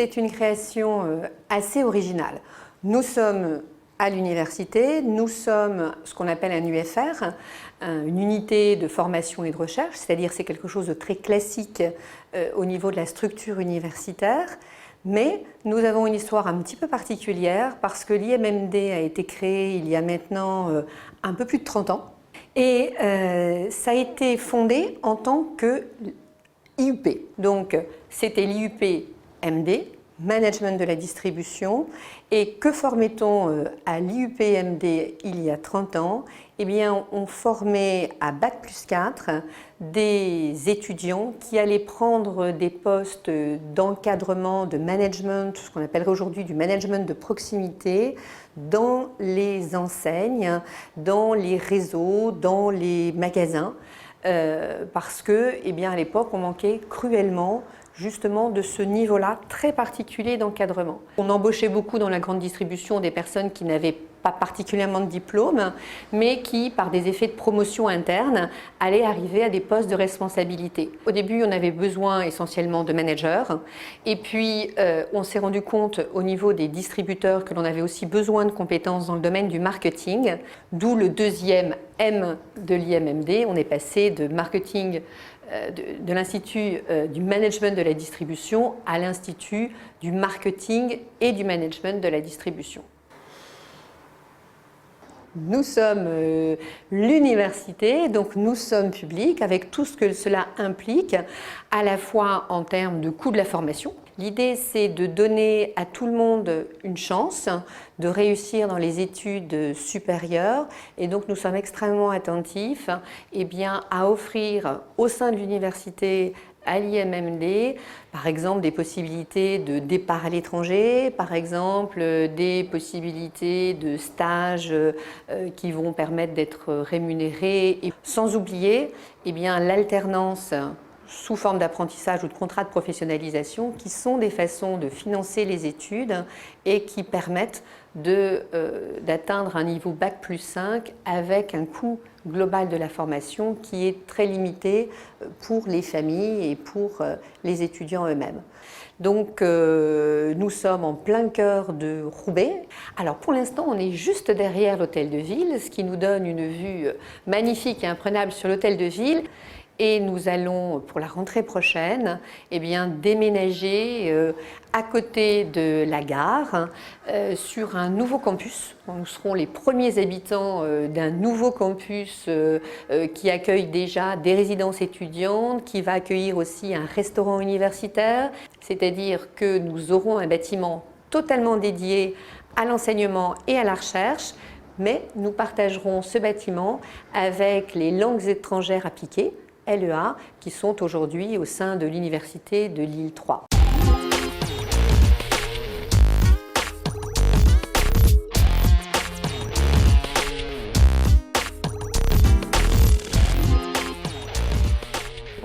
c'est une création assez originale. Nous sommes à l'université, nous sommes ce qu'on appelle un UFR, une unité de formation et de recherche, c'est-à-dire c'est quelque chose de très classique au niveau de la structure universitaire, mais nous avons une histoire un petit peu particulière parce que l'IMMD a été créé il y a maintenant un peu plus de 30 ans et ça a été fondé en tant que IUP. Donc c'était l'IUP MD, Management de la distribution. Et que formait-on à l'IUP-MD il y a 30 ans? Eh bien, on formait à Bac+4 des étudiants qui allaient prendre des postes d'encadrement, de management, ce qu'on appellerait aujourd'hui du management de proximité, dans les enseignes, dans les réseaux, dans les magasins, parce que, eh bien, à l'époque, on manquait cruellement justement de ce niveau-là très particulier d'encadrement. On embauchait beaucoup dans la grande distribution des personnes qui n'avaient pas particulièrement de diplôme, mais qui, par des effets de promotion interne, allaient arriver à des postes de responsabilité. Au début, on avait besoin essentiellement de managers, et puis on s'est rendu compte au niveau des distributeurs que l'on avait aussi besoin de compétences dans le domaine du marketing, d'où le deuxième M de l'IMMD. On est passé de marketing de l'Institut du management de la distribution à l'Institut du marketing et du management de la distribution. Nous sommes l'université, donc nous sommes publics avec tout ce que cela implique, à la fois en termes de coût de la formation. L'idée, c'est de donner à tout le monde une chance de réussir dans les études supérieures et donc nous sommes extrêmement attentifs à offrir au sein de l'université à l'IMMD, par exemple des possibilités de départ à l'étranger, par exemple des possibilités de stages qui vont permettre d'être rémunérés, et sans oublier l'alternance sous forme d'apprentissage ou de contrat de professionnalisation qui sont des façons de financer les études et qui permettent d'atteindre un niveau Bac+5 avec un coût global de la formation qui est très limité pour les familles et pour les étudiants eux-mêmes. Donc nous sommes en plein cœur de Roubaix. Alors pour l'instant on est juste derrière l'hôtel de ville, ce qui nous donne une vue magnifique et imprenable sur l'hôtel de ville. Et nous allons, pour la rentrée prochaine, déménager à côté de la gare sur un nouveau campus. Nous serons les premiers habitants d'un nouveau campus qui accueille déjà des résidences étudiantes, qui va accueillir aussi un restaurant universitaire. C'est-à-dire que nous aurons un bâtiment totalement dédié à l'enseignement et à la recherche, mais nous partagerons ce bâtiment avec les langues étrangères appliquées, LEA, qui sont aujourd'hui au sein de l'Université de Lille 3.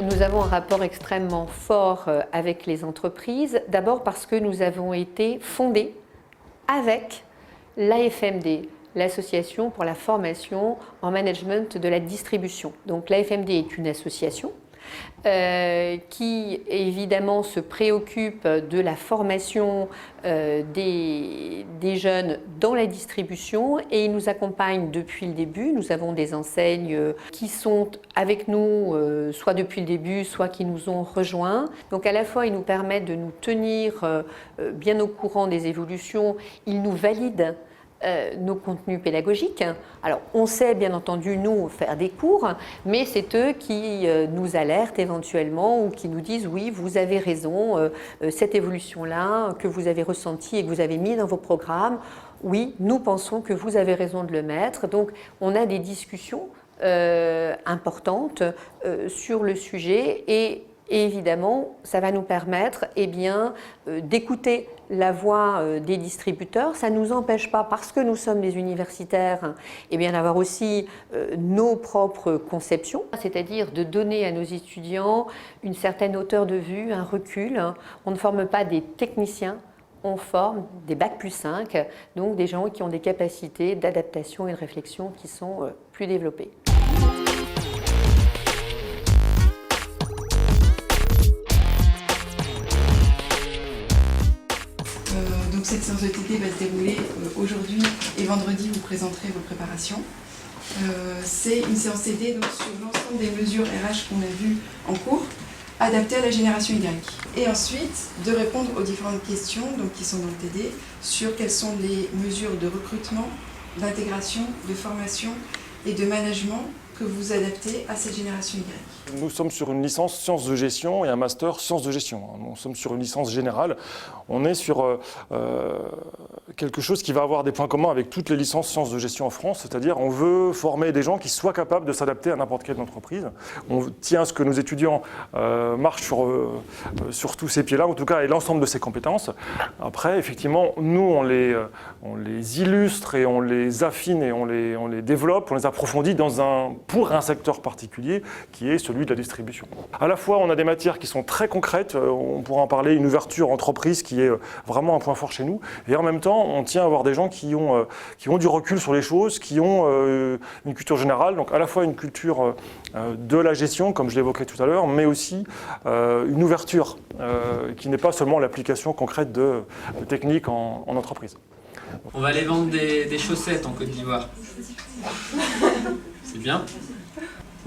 Nous avons un rapport extrêmement fort avec les entreprises, d'abord parce que nous avons été fondés avec l'AFMD, l'Association pour la formation en management de la distribution. Donc l'AFMD est une association qui évidemment se préoccupe de la formation des jeunes dans la distribution et il nous accompagne depuis le début. Nous avons des enseignes qui sont avec nous soit depuis le début, soit qui nous ont rejoints. Donc à la fois ils nous permettent de nous tenir bien au courant des évolutions, ils nous valident nos contenus pédagogiques. Alors on sait bien entendu nous faire des cours, mais c'est eux qui nous alertent éventuellement ou qui nous disent oui vous avez raison, cette évolution-là que vous avez ressentie et que vous avez mis dans vos programmes, oui nous pensons que vous avez raison de le mettre. Donc on a des discussions importantes sur le sujet et évidemment, ça va nous permettre d'écouter la voix des distributeurs. Ça ne nous empêche pas, parce que nous sommes des universitaires, d'avoir aussi nos propres conceptions, c'est-à-dire de donner à nos étudiants une certaine hauteur de vue, un recul. On ne forme pas des techniciens, on forme des Bac+5, donc des gens qui ont des capacités d'adaptation et de réflexion qui sont plus développées. Donc cette séance de TD va se dérouler aujourd'hui et vendredi, vous présenterez vos préparations. C'est une séance TD donc, sur l'ensemble des mesures RH qu'on a vues en cours, adaptées à la génération Y. Et ensuite, de répondre aux différentes questions donc, qui sont dans le TD sur quelles sont les mesures de recrutement, d'intégration, de formation et de management que vous adaptez à cette génération Y. Nous sommes sur une licence sciences de gestion et un master sciences de gestion. Nous sommes sur une licence générale. On est sur quelque chose qui va avoir des points communs avec toutes les licences sciences de gestion en France, c'est-à-dire on veut former des gens qui soient capables de s'adapter à n'importe quelle entreprise. On tient à ce que nos étudiants marchent sur tous ces pieds-là, en tout cas, et l'ensemble de ces compétences. Après, effectivement, nous, on les illustre et on les affine et on les développe, on les approfondit pour un secteur particulier qui est celui de la distribution. À la fois, on a des matières qui sont très concrètes, on pourra en parler, une ouverture entreprise qui est vraiment un point fort chez nous, et en même temps, on tient à avoir des gens qui ont du recul sur les choses, qui ont une culture générale, donc à la fois une culture de la gestion, comme je l'évoquais tout à l'heure, mais aussi une ouverture qui n'est pas seulement l'application concrète de techniques en entreprise. On va aller vendre des chaussettes en Côte d'Ivoire. C'est bien.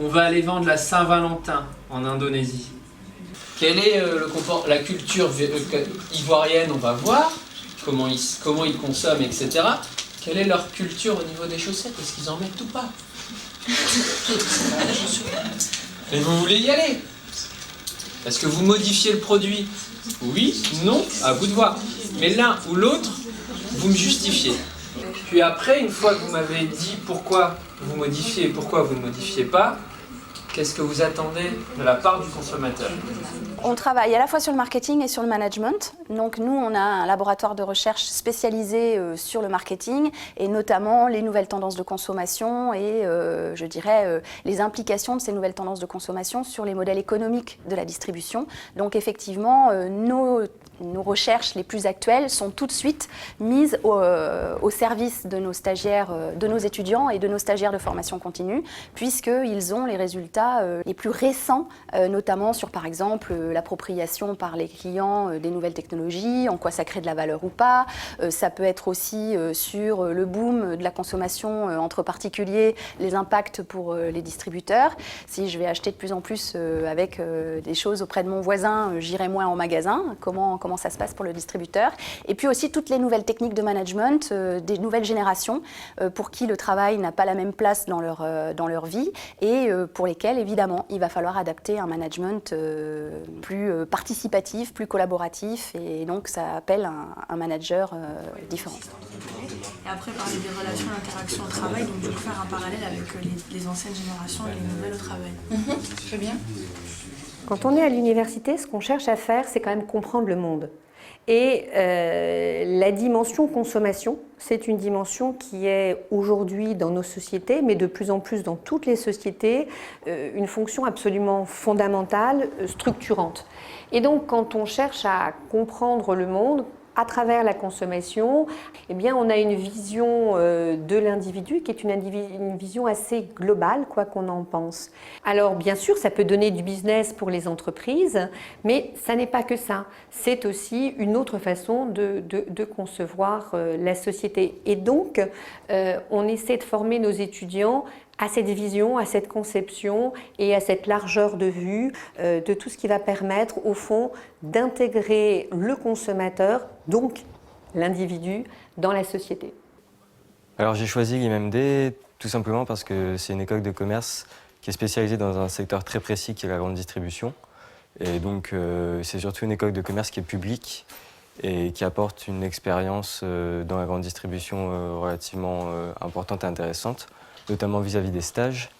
On va aller vendre la Saint-Valentin en Indonésie. Quelle est la culture ivoirienne? On va voir comment ils consomment, etc. Quelle est leur culture au niveau des chaussettes? Est-ce qu'ils en mettent ou pas? Mais vous voulez y aller? Est-ce que vous modifiez le produit? Oui, non, à vous de voir. Mais l'un ou l'autre, vous me justifiez. Puis après, une fois que vous m'avez dit pourquoi vous modifiez et pourquoi vous ne modifiez pas, qu'est-ce que vous attendez de la part du consommateur? On travaille à la fois sur le marketing et sur le management. Donc nous, on a un laboratoire de recherche spécialisé sur le marketing et notamment les nouvelles tendances de consommation et je dirais les implications de ces nouvelles tendances de consommation sur les modèles économiques de la distribution. Donc effectivement, nos recherches les plus actuelles sont tout de suite mises au service de nos stagiaires, de nos étudiants et de nos stagiaires de formation continue, puisqu'ils ont les résultats les plus récents, notamment sur par exemple l'appropriation par les clients des nouvelles technologies, en quoi ça crée de la valeur ou pas. Ça peut être aussi sur le boom de la consommation entre particuliers, les impacts pour les distributeurs. Si je vais acheter de plus en plus avec des choses auprès de mon voisin, j'irai moins en magasin. Comment ça se passe pour le distributeur. Et puis aussi toutes les nouvelles techniques de management des nouvelles générations pour qui le travail n'a pas la même place dans leur vie et pour lesquels évidemment il va falloir adapter un management plus participatif, plus collaboratif et donc ça appelle un manager différent. Et après parler des relations d'interaction au travail, donc du coup faire un parallèle avec les anciennes générations et les nouvelles au travail. Très bien. Quand on est à l'université, ce qu'on cherche à faire, c'est quand même comprendre le monde. Et la dimension consommation, c'est une dimension qui est aujourd'hui dans nos sociétés, mais de plus en plus dans toutes les sociétés, une fonction absolument fondamentale, structurante. Et donc, quand on cherche à comprendre le monde, à travers la consommation, eh bien, on a une vision de l'individu qui est une vision assez globale, quoi qu'on en pense. Alors, bien sûr, ça peut donner du business pour les entreprises, mais ça n'est pas que ça. C'est aussi une autre façon de concevoir la société. Et donc, on essaie de former nos étudiants à cette vision, à cette conception et à cette largeur de vue de tout ce qui va permettre, au fond, d'intégrer le consommateur, donc l'individu, dans la société. Alors j'ai choisi l'IMMD tout simplement parce que c'est une école de commerce qui est spécialisée dans un secteur très précis qui est la grande distribution. Et donc c'est surtout une école de commerce qui est publique et qui apporte une expérience dans la grande distribution relativement importante et intéressante, notamment vis-à-vis des stages.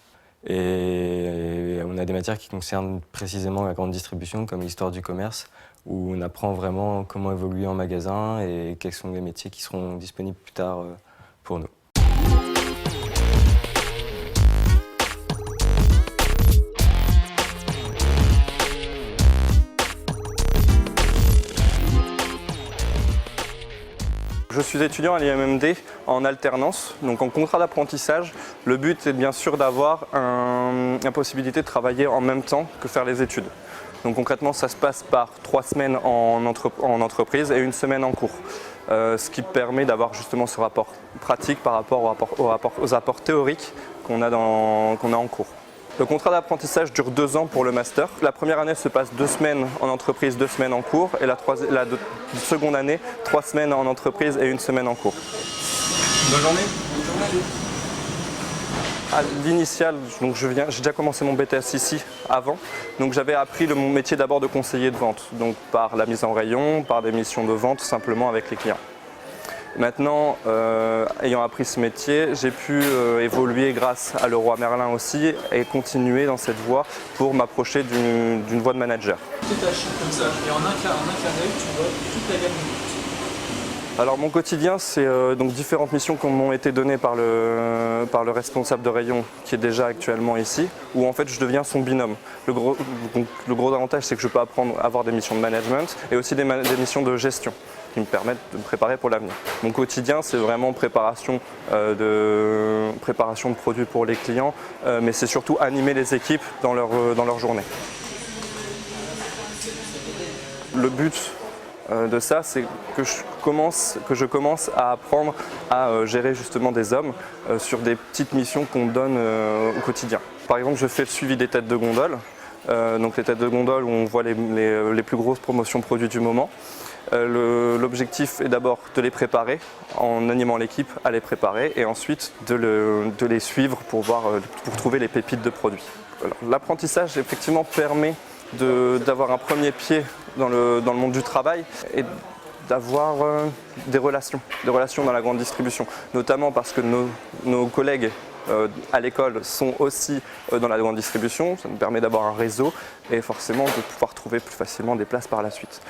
Et on a des matières qui concernent précisément la grande distribution, comme l'histoire du commerce, où on apprend vraiment comment évoluer en magasin et quels sont les métiers qui seront disponibles plus tard pour nous. Je suis étudiant à l'IMMD en alternance, donc en contrat d'apprentissage. Le but est bien sûr d'avoir la possibilité de travailler en même temps que faire les études. Donc concrètement, ça se passe par 3 semaines en entreprise et 1 semaine en cours. ce qui permet d'avoir justement ce rapport pratique par rapport aux apports théoriques qu'on a en cours. Le contrat d'apprentissage dure 2 ans pour le master. La première année se passe 2 semaines en entreprise, 2 semaines en cours, et la seconde année, 3 semaines en entreprise et 1 semaine en cours. Bonne journée. À l'initial, j'ai déjà commencé mon BTS ici avant, donc j'avais appris mon métier d'abord de conseiller de vente, donc par la mise en rayon, par des missions de vente simplement avec les clients. Maintenant, ayant appris ce métier, j'ai pu évoluer grâce à Leroy Merlin aussi et continuer dans cette voie pour m'approcher d'une voie de manager. Tes tâches comme ça, et en un clin d'œil, tu vois toute la gamme. Alors mon quotidien, c'est donc différentes missions qui m'ont été données par le responsable de rayon qui est déjà actuellement ici, où en fait je deviens son binôme. Le gros avantage, c'est que je peux avoir des missions de management et aussi des missions de gestion qui me permettent de me préparer pour l'avenir. Mon quotidien, c'est vraiment préparation de produits pour les clients, mais c'est surtout animer les équipes dans leur journée. Le but de ça, c'est que je commence à apprendre à gérer justement des hommes sur des petites missions qu'on me donne au quotidien. Par exemple, je fais le suivi des têtes de gondole, donc les têtes de gondole où on voit les plus grosses promotions produits du moment. L'objectif est d'abord de les préparer en animant l'équipe à les préparer et ensuite de les suivre pour trouver les pépites de produits. L'apprentissage effectivement permet d'avoir un premier pied dans le monde du travail et d'avoir des relations dans la grande distribution, notamment parce que nos collègues à l'école sont aussi dans la grande distribution, ça nous permet d'avoir un réseau et forcément de pouvoir trouver plus facilement des places par la suite.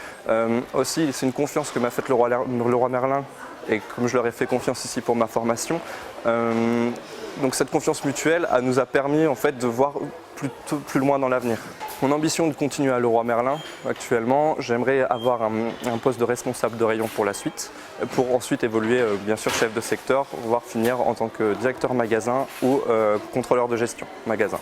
Aussi, c'est une confiance que m'a faite Leroy Merlin et comme je leur ai fait confiance ici pour ma formation. Donc cette confiance mutuelle nous a permis en fait de voir plus loin dans l'avenir. Mon ambition est de continuer à Leroy Merlin actuellement. J'aimerais avoir un poste de responsable de rayon pour la suite, pour ensuite évoluer bien sûr chef de secteur, voire finir en tant que directeur magasin ou contrôleur de gestion magasin.